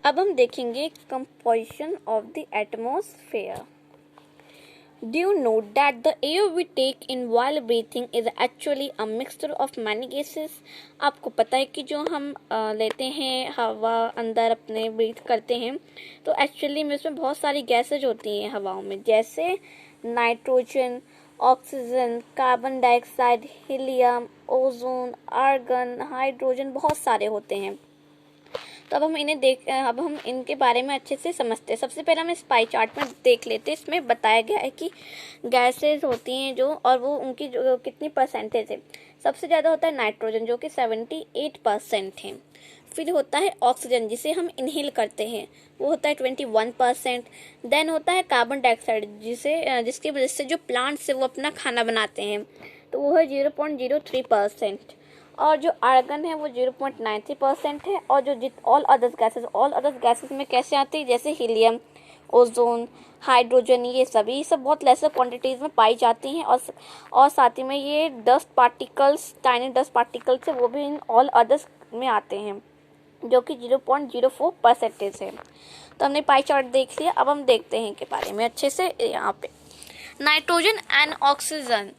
अब हम देखेंगे composition of the atmosphere. Do you know that the air we take in while breathing is actually a mixture of many gases? आपको पता है कि जो हम लेते हैं हवा अंदर अपने ब्रीथ करते हैं तो एक्चुअली में उसमें बहुत सारी गैसेज होती हैं हवाओं में, जैसे nitrogen, oxygen, carbon dioxide, helium, ozone, argon, hydrogen, बहुत सारे होते हैं। तो अब हम इनके बारे में अच्छे से समझते हैं। सबसे पहले हम इस पाई चार्ट में देख लेते हैं। इसमें बताया गया है कि गैसेस होती हैं जो, और वो उनकी जो कितनी परसेंटेज है। सबसे ज़्यादा होता है नाइट्रोजन जो कि 78% है। फिर होता है ऑक्सीजन जिसे हम इनहेल करते हैं, वो होता है 21%। देन होता है कार्बन डाइऑक्साइड जिसकी वजह से जो प्लांट्स है वो अपना खाना बनाते हैं, तो वो है 0.03%। और जो आर्गन है वो 0.93% है। और जो ऑल अदर्स गैसेस में कैसे आती है, जैसे हीलियम, ओजोन, हाइड्रोजन, ये सब बहुत लेसर क्वांटिटीज़ में पाई जाती हैं। और साथ ही में ये टाइनी डस्ट पार्टिकल्स है, वो भी इन ऑल अदर्स में आते हैं, जो कि 0.04% है। तो हमने पाई चार्ट देख लिया। अब हम देखते हैं के बारे में अच्छे से। यहाँ पे nitrogen and oxygen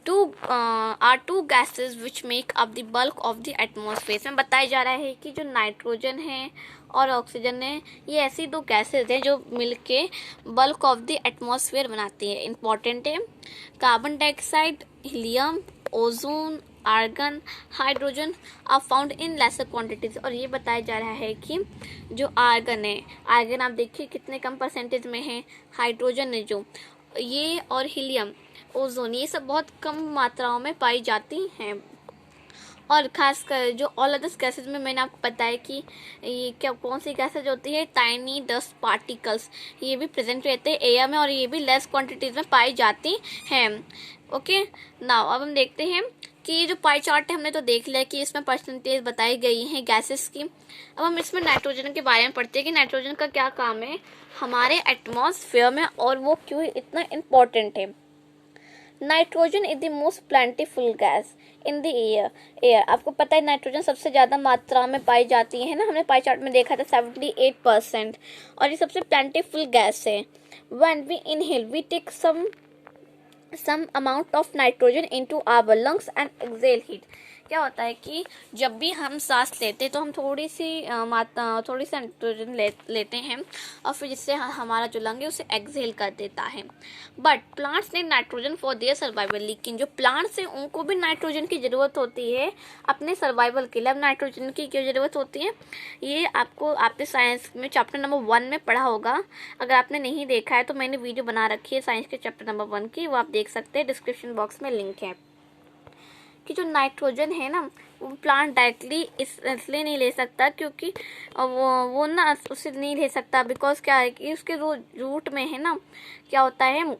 are two gases which make up the bulk of the atmosphere। इसमें बताया जा रहा है कि जो नाइट्रोजन है और ऑक्सीजन है, ये ऐसी दो गैसेज हैं जो मिलके बल्क ऑफ द एटमॉस्फेयर बनाती है। इंपॉर्टेंट है carbon dioxide, helium, ozone, argon, hydrogen are found in lesser quantities. और ये बताया जा रहा है कि जो आर्गन आप देखिए कितने कम परसेंटेज में है, हाइड्रोजन है जो ये, और हीलियम, ओजोन, ये सब बहुत कम मात्राओं में पाई जाती हैं। और खासकर जो ऑल अदर्स गैसेज में मैंने आपको बताया कि ये कौन सी गैसेज होती है, टाइनी डस्ट पार्टिकल्स, ये भी प्रेजेंट रहते हैं एयर में और ये भी लेस क्वांटिटीज में पाई जाती हैं। ओके, नाउ अब हम देखते हैं कि ये जो पाई चार्ट है हमने तो देख लिया कि इसमें परसेंटेज बताई गई हैं गैसेस की। अब हम इसमें नाइट्रोजन के बारे में पढ़ते हैं कि नाइट्रोजन का क्या काम है हमारे एटमॉस्फेयर में और वो क्यों इतना इम्पोर्टेंट है। Nitrogen is the most plentiful gas in the air. आपको पता है नाइट्रोजन सबसे ज़्यादा मात्रा में पाई जाती है ना, हमने पाई चार्ट में देखा था 78%, और ये सबसे प्लेंटीफुल गैस है। When we inhale we take some amount of nitrogen into our lungs and exhale heat। क्या होता है कि जब भी हम सांस लेते तो हम थोड़ी सी नाइट्रोजन लेते हैं और फिर जिससे हमारा जो लंग है उसे एक्सहेल कर देता है। But plants need nitrogen for their survival. लेकिन जो प्लांट्स हैं उनको भी नाइट्रोजन की ज़रूरत होती है अपने सर्वाइवल के लिए। अब नाइट्रोजन की क्यों ज़रूरत होती है, ये आपने साइंस में चैप्टर नंबर 1 में पढ़ा होगा। अगर आपने नहीं देखा है तो मैंने वीडियो बना रखी है साइंस के चैप्टर नंबर 1 की, वो आप देख सकते हैं, डिस्क्रिप्शन बॉक्स में लिंक है। कि जो नाइट्रोजन है ना वो प्लांट डायरेक्टली इसलिए नहीं ले सकता क्योंकि वो ना उसे नहीं ले सकता, बिकॉज क्या है कि उसके रूट में है ना क्या होता है,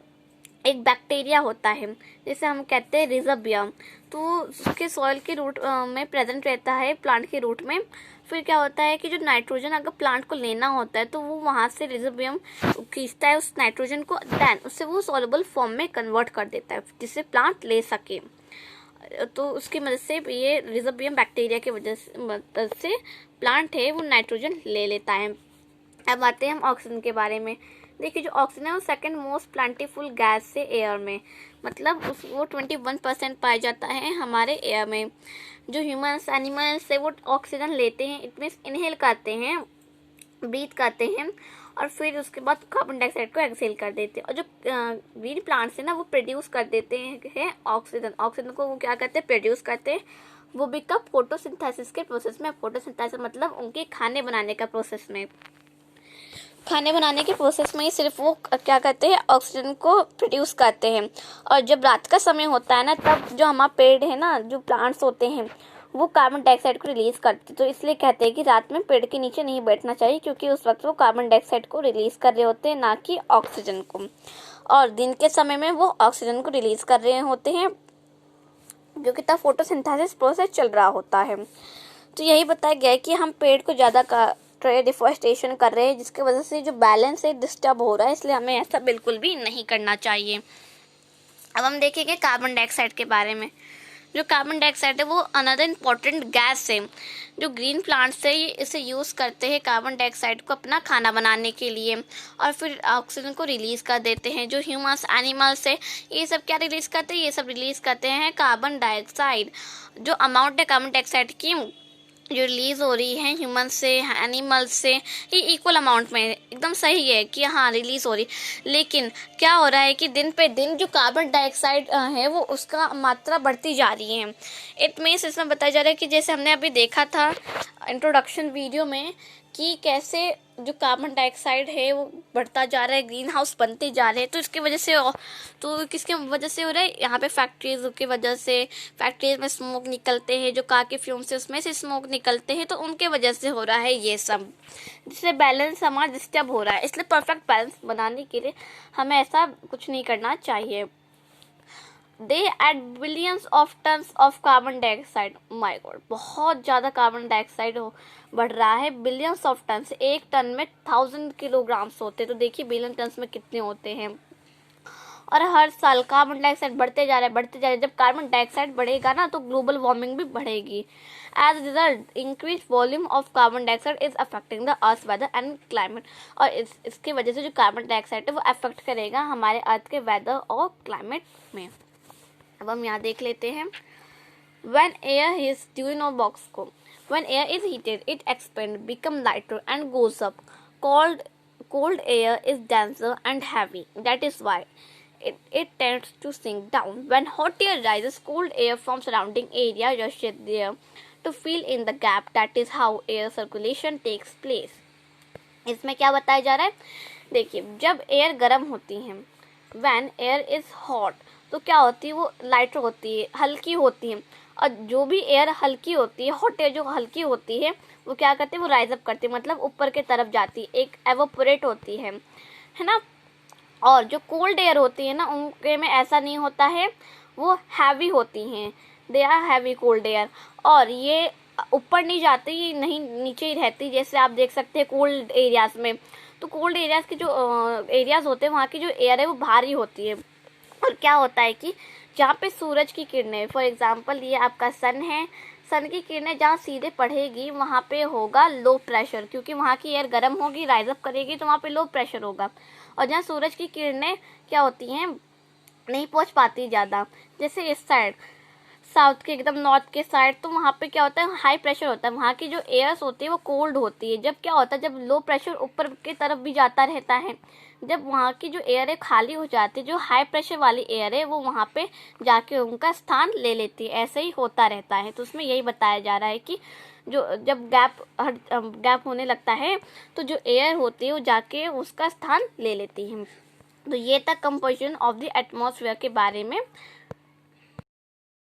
एक बैक्टीरिया होता है जिसे हम कहते हैं रिजोबियम, तो उसके सॉइल के रूट में प्रेजेंट रहता है प्लांट के रूट में। फिर क्या होता है कि जो नाइट्रोजन अगर प्लांट को लेना होता है तो वो वहाँ से रिजोबियम खींचता है उस नाइट्रोजन को, देन उससे वो सॉल्युबल फॉर्म में कन्वर्ट कर देता है जिससे प्लांट ले सके। तो उसकी मदद से ये रिजोबियम बैक्टीरिया की मदद से प्लांट है वो नाइट्रोजन ले लेता है। अब आते हैं हम ऑक्सीजन के बारे में। देखिए जो ऑक्सीजन है वो सेकंड मोस्ट प्लांटीफुल गैस है एयर में, मतलब वो 21% पाया जाता है हमारे एयर में। जो ह्यूमंस एनिमल्स है वो ऑक्सीजन लेते हैं, इट मीन्स इनहेल करते हैं, ब्रीथ करते हैं, और फिर उसके बाद कार्बन डाइऑक्साइड को एक्सहेल कर देते हैं। और जो ग्रीन प्लांट्स है ना वो प्रोड्यूस कर देते हैं ऑक्सीजन को वो क्या करते हैं, प्रोड्यूस करते हैं, वो भी कब, फोटोसिंथेसिस के प्रोसेस में। फोटोसिंथेसिस मतलब उनके खाने बनाने का प्रोसेस में। खाने बनाने के प्रोसेस में ही सिर्फ वो क्या करते हैं, ऑक्सीजन को प्रोड्यूस करते हैं। और जब रात का समय होता है ना तब जो हमारा पेड़ है ना, जो प्लांट्स होते हैं वो कार्बन डाइऑक्साइड को रिलीज करते हैं। तो इसलिए कहते हैं कि रात में पेड़ के नीचे नहीं बैठना चाहिए क्योंकि उस वक्त वो कार्बन डाइऑक्साइड को रिलीज कर रहे होते हैं, ना कि ऑक्सीजन को। और दिन के समय में वो ऑक्सीजन को रिलीज कर रहे होते हैं क्योंकि तब फोटोसिंथेसिस प्रोसेस चल रहा होता है। तो यही बताया गया है कि हम पेड़ को ज़्यादा डिफॉरेस्टेशन कर रहे हैं जिसकी वजह से जो बैलेंस है डिस्टर्ब हो रहा है, इसलिए हमें ऐसा बिल्कुल भी नहीं करना चाहिए। अब हम देखेंगे कार्बन डाइऑक्साइड के बारे में। जो कार्बन डाइऑक्साइड है वो अनदर इम्पॉर्टेंट गैस है। जो ग्रीन प्लांट्स है ये इसे यूज़ करते हैं कार्बन डाइऑक्साइड को अपना खाना बनाने के लिए और फिर ऑक्सीजन को रिलीज़ कर देते हैं। जो ह्यूमंस एनिमल्स है ये सब क्या रिलीज़ करते हैं, ये सब रिलीज़ करते हैं कार्बन डाइऑक्साइड। जो अमाउंट है कार्बन डाइऑक्साइड की जो रिलीज़ हो रही है ह्यूमन से एनिमल्स से ये इक्वल अमाउंट में एकदम सही है कि हाँ रिलीज़ हो रही। लेकिन क्या हो रहा है कि दिन पे दिन जो कार्बन डाइऑक्साइड है वो उसका मात्रा बढ़ती जा रही है। इट मीन्स इसमें बताया जा रहा है कि जैसे हमने अभी देखा था इंट्रोडक्शन वीडियो में कि कैसे जो कार्बन डाइऑक्साइड है वो बढ़ता जा रहा है, ग्रीन हाउस बनते जा रहे हैं। तो इसकी वजह से तो किसके वजह से हो रहा है, यहाँ पे फैक्ट्रीज की वजह से। फैक्ट्रीज में स्मोक निकलते हैं, जो कार के फ्यूम से उसमें से स्मोक निकलते हैं, तो उनके वजह से हो रहा है ये सब, जिससे बैलेंस हमारा डिस्टर्ब हो रहा है। इसलिए परफेक्ट बैलेंस बनाने के लिए हमें ऐसा कुछ नहीं करना चाहिए। They add billions of tons of carbon dioxide. My god, बहुत ज़्यादा कार्बन डाइऑक्साइड बढ़ रहा है। बिलियंस ऑफ टन्स, एक टन में 1000 किलोग्राम्स होते हैं, तो देखिए बिलियन टन्स में कितने होते हैं। और हर साल कार्बन डाइऑक्साइड बढ़ते जा रहा है, बढ़ते जा रहा है। जब कार्बन डाइऑक्साइड बढ़ेगा ना तो ग्लोबल वार्मिंग भी बढ़ेगी। As a result increase volume of carbon dioxide is affecting the earth weather and climate. और इसकी वजह से जो कार्बन डाइऑक्साइड है वो अफेक्ट करेगा हमारे अर्थ के वेदर और क्लाइमेट में। अब हम यहाँ देख लेते हैं। When air is during our box को, when air is heated, it expands, become lighter and goes up. Cold air is denser and heavy. That is why it tends to sink down. When hot air rises, cold air from surrounding area rushes there to fill in the gap. That is how air circulation takes place. इसमें क्या बताया जा रहा है, देखिए जब air गर्म होती है, when air is hot, तो क्या होती है वो लाइटर होती है, हल्की होती है। और जो भी एयर हल्की होती है, हॉट एयर जो हल्की होती है वो क्या करती है, वो राइज अप करती है, मतलब ऊपर के तरफ जाती है, एक एवोपोरेट होती है ना। और जो कोल्ड एयर होती है ना उनके में ऐसा नहीं होता है, वो हैवी होती हैं, they are heavy cold air. और ये ऊपर नहीं जाती, ये नहीं नीचे ही रहती। जैसे आप देख सकते हैं कोल्ड एरियाज़ में, तो कोल्ड एरियाज़ की जो एरियाज़ होते हैं वहाँ की जो एयर है वो भारी होती है। और क्या होता है कि जहाँ पे सूरज की किरणें, फॉर एग्जांपल ये आपका सन है, सन की किरणें जहाँ सीधे पड़ेगी वहाँ पे होगा लो प्रेशर, क्योंकि वहाँ की एयर गर्म होगी, राइज अप करेगी, तो वहाँ पे लो प्रेशर होगा। और जहाँ सूरज की किरणें क्या होती हैं, नहीं पहुँच पाती ज़्यादा, जैसे इस साइड साउथ के एकदम नॉर्थ के साइड, तो वहाँ पे क्या होता है, हाई प्रेशर होता है, वहाँ की जो एयर्स होती है वो कोल्ड होती है। जब क्या होता है, जब लो प्रेशर ऊपर की तरफ भी जाता रहता है, जब वहाँ की जो एयर है खाली हो जाती है, जो हाई प्रेशर वाली एयर है वो वहाँ पे जाके उनका स्थान ले लेती है। ऐसे ही होता रहता है। तो उसमें यही बताया जा रहा है कि जो जब गैप होने लगता है तो जो एयर होती है वो जाके उसका स्थान ले लेती है। तो ये था कंपोजिशन ऑफ द एटमॉस्फेयर के बारे में।